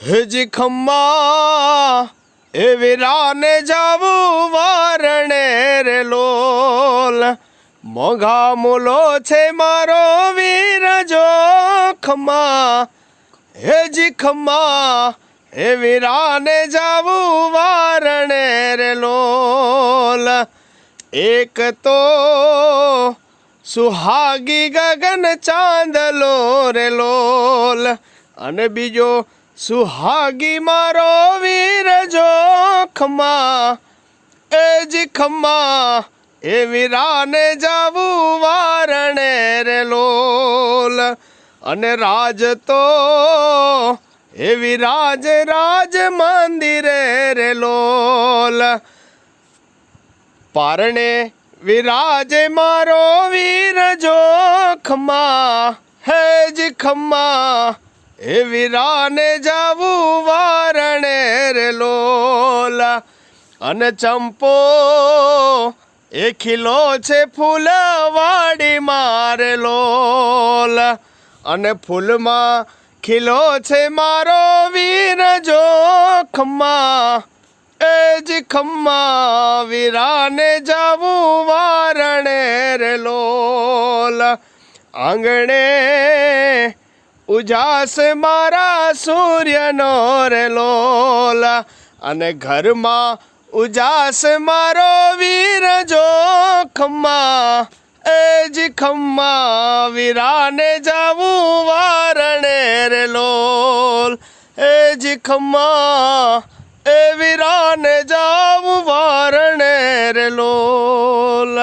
હજી ખમ્મા એ વીરાને જાવું વારણે રે લોલ, મોઘા મૂલો છે મારો વીર જો ખમ્મા, હજી ખમ્મા એ વીરાને જાવું વારણે રે લોલ. એક તો સુહાગી ગગન ચાંદલો રે લોલ, અને બીજો સુહાગી મારો વીર જો ખમ્મા, એ જી ખમ્મા એ વીરાને જાવું વારણે રે લોલ. અને રાજ તો એ વિરાજ રાજ મંદિરે રે લોલ, પારણે વિરાજે મારો વીર જો ખમ્મા, હે જી ખમ્મા એ વીરાને જાવું વારણે રે લોલ. અને ચંપો એ ખીલો છે ફૂલવાડી મારે લોલ, અને ફૂલમાં ખીલો છે મારો વીર જો ખમ્મા, એ જી ખમ્મા વીરાને જાવું વારણે રે લોલ. આંગણે ઉજાસ મારા સૂર્યનો રે લોલ, અને ઘરમાં ઉજાસ મારો વીર જો ખમ્મા, એ જી ખમ્મા વીરાને જાવું વારણે રે લોલ, એ જી ખમ્મા એ વીરાને જાવું વારણે રે લોલ.